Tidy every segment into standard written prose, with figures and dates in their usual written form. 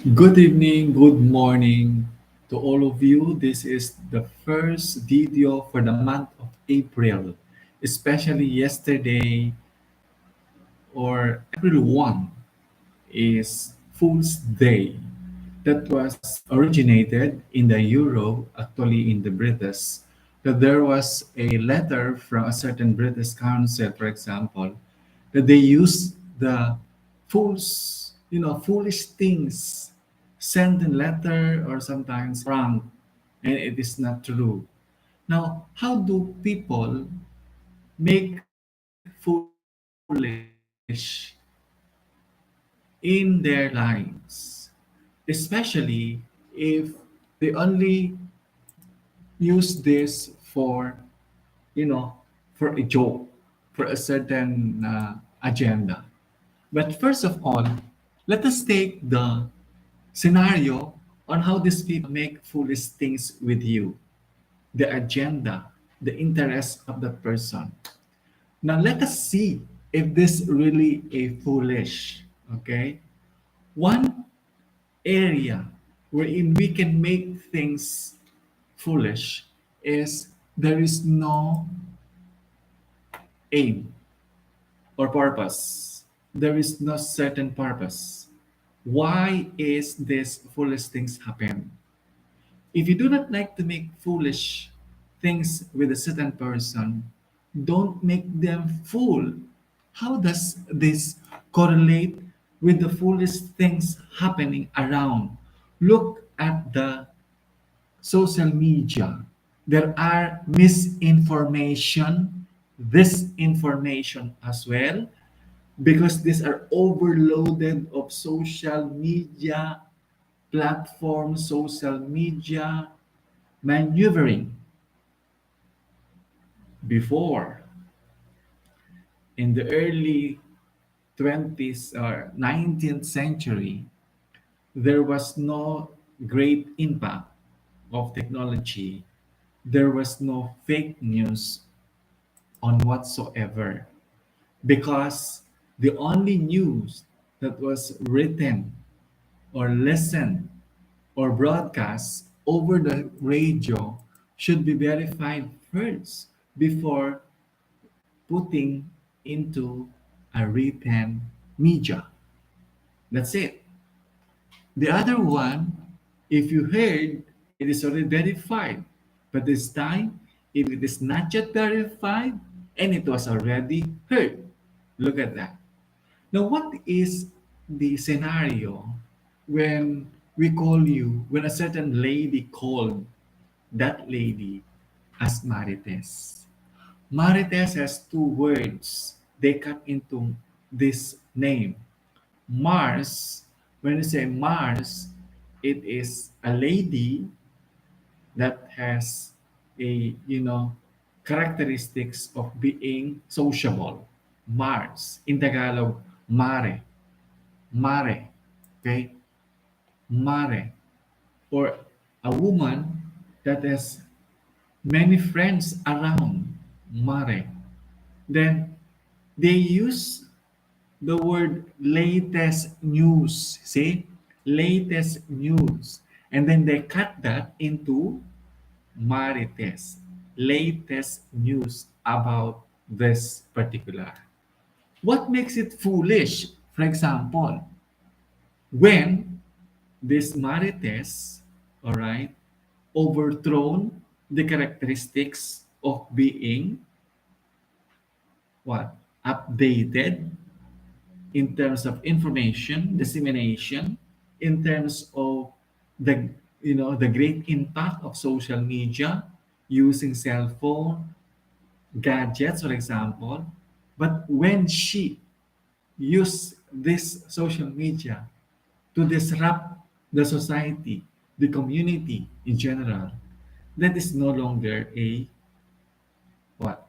Good evening, good morning to all of you. This is the first video for the month of April, especially yesterday or April 1 is Fool's Day. That was originated in the Euro, actually in the British. That there was a letter from a certain British council, for example, that they used the foolish things, send in letter or sometimes prank, and it is not true. Now, how do people make foolish in their lives, especially if they only use this for for a joke, for a certain agenda. But first of all, let us take the scenario on how these people make foolish things with you, the agenda, the interest of that person. Now let us see if this really a foolish. Okay, one area wherein we can make things foolish is there is no aim or purpose. There is no certain purpose. Why is this foolish things happen? If you do not like to make foolish things with a certain person, don't make them fool. How does this correlate with the foolish things happening around? Look at the social media. There are misinformation, disinformation as well, because these are overloaded of social media platforms, social media maneuvering. Before, in the early 20th or 19th century, there was no great impact of technology. There was no fake news on whatsoever, because the only news that was written or listened or broadcast over the radio should be verified first before putting into a written media. That's it. The other one, if you heard, it is already verified. But this time, if it is not yet verified and it was already heard, look at that. Now, what is the scenario when when a certain lady called that lady as Marites? Marites has two words. They cut into this name. Mars, when you say Mars, it is a lady that has a, characteristics of being sociable. Mars. In Tagalog, mare. Mare. Okay? Mare. Or a woman that has many friends around. Mare. Then they use the word latest news. See? Latest news. And then they cut that into marites. Latest news about this particular. What makes it foolish? For example, when this marites, all right, overthrown the characteristics of being what? Updated in terms of information dissemination, in terms of the the great impact of social media using cell phone gadgets, for example. But when she used this social media to disrupt the society, the community in general, that is no longer a what?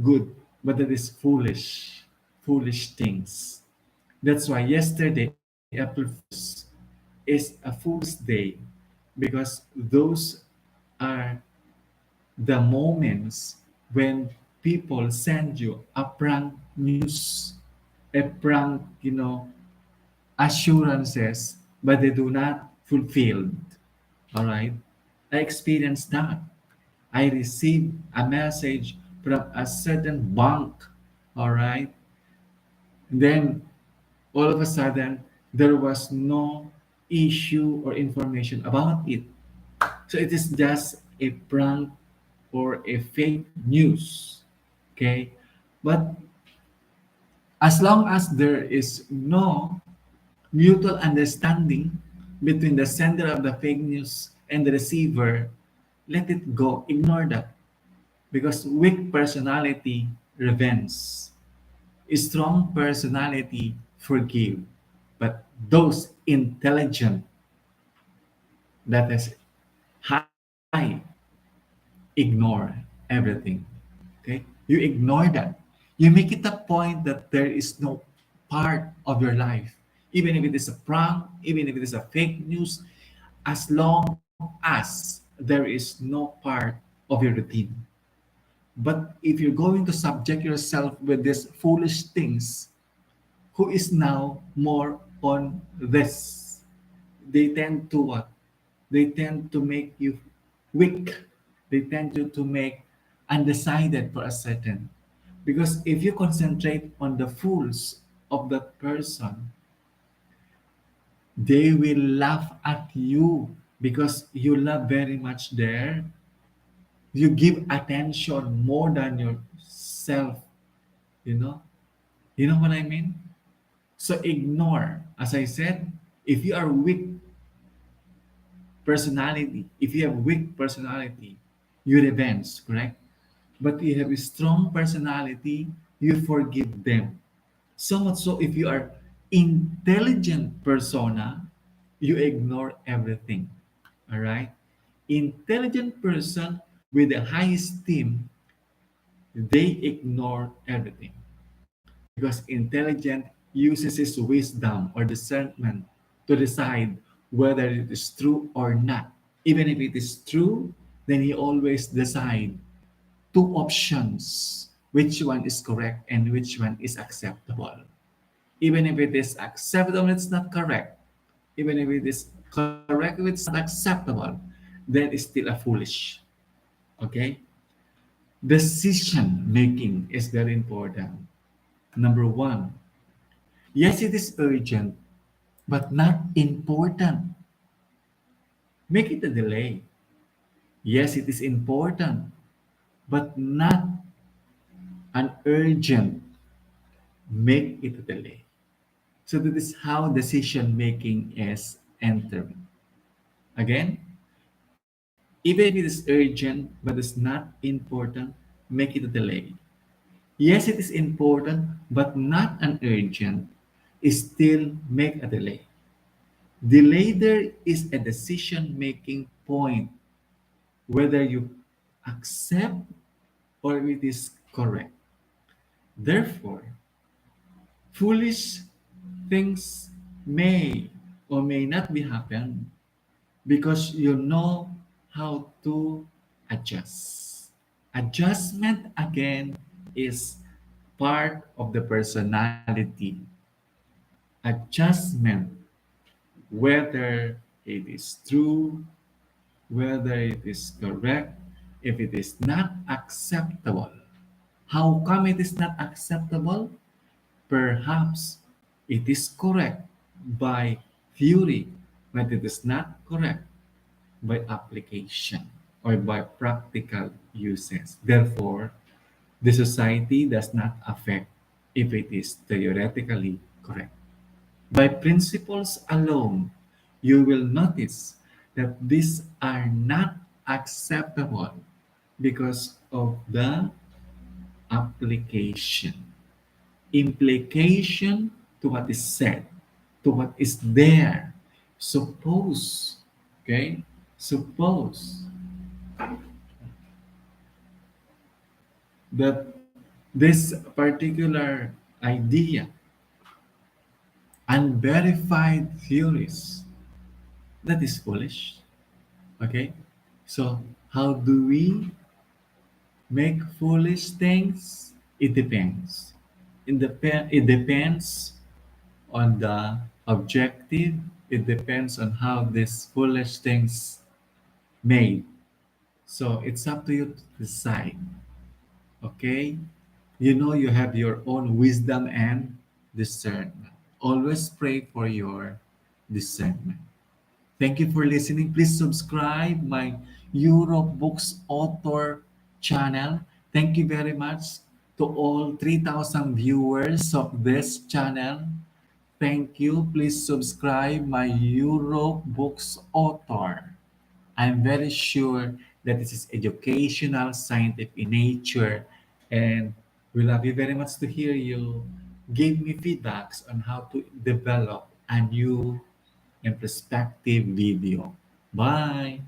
Good, but that is foolish, foolish things. That's why yesterday, April 1st, is a Fool's Day, because those are the moments when people send you a prank news, a prank, assurances but they do not fulfill. All right. I experienced that. I received a message from a certain bank. All right. Then all of a sudden, there was no issue or information about it. So it is just a prank or a fake news. Okay. But as long as there is no mutual understanding between the sender of the fake news and the receiver, let it go. Ignore that. Because weak personality revenge. Strong personality forgive. But those intelligent, that is high, ignore everything. Okay? You ignore that. You make it a point that there is no part of your life, even if it is a prank, even if it is a fake news, as long as there is no part of your routine. But if you're going to subject yourself with these foolish things, who is now more on this? They tend to what? They tend to make you weak. They tend to make undecided for a certain. Because if you concentrate on the fools of that person, they will laugh at you because you love very much there. You give attention more than yourself, you know. You know what I mean? So ignore. As I said, if you are weak personality, if you have weak personality, you revenge, correct? But you have a strong personality, you forgive them. So much so if you are intelligent persona, you ignore everything. All right? Intelligent person with the high esteem, they ignore everything because intelligent uses his wisdom or discernment to decide whether it is true or not. Even if it is true, then he always decide two options, which one is correct and which one is acceptable. Even if it is acceptable, it's not correct. Even if it is correct, if it's not acceptable, then it's still a foolish. Okay? Decision making is very important. Number one, yes, it is urgent, but not important. Make it a delay. Yes, it is important, but not an urgent. Make it a delay. So that is how decision making is entering. Again, even if it is urgent but it's not important, make it a delay. Yes, it is important but not an urgent, still make a delay. Delay there is a decision making point whether you accept or it is correct. Therefore, foolish things may or may not be happen because you know how to adjust. Adjustment again is part of the personality. Adjustment, whether it is true, whether it is correct, if it is not acceptable. How come it is not acceptable? Perhaps it is correct by theory, but it is not correct by application or by practical uses. Therefore, the society does not affect if it is theoretically correct. By principles alone, you will notice that these are not acceptable because of the application, implication to what is said, to what is there. Suppose, okay, suppose that this particular idea, unverified theories, that is foolish. Okay, so how do we make foolish things? It depends. It depends on the objective. It depends on how these foolish things made. So it's up to you to decide. Okay? You know you have your own wisdom and discernment. Always pray for your discernment. Thank you for listening. Please subscribe my Europe Books Author channel. Thank you very much to all 3,000 viewers of this channel. Thank you. Please subscribe my Europe Books Author. I'm very sure that this is educational, scientific in nature, and we love you very much to hear you. Give me feedbacks on how to develop a new and perspective video. Bye.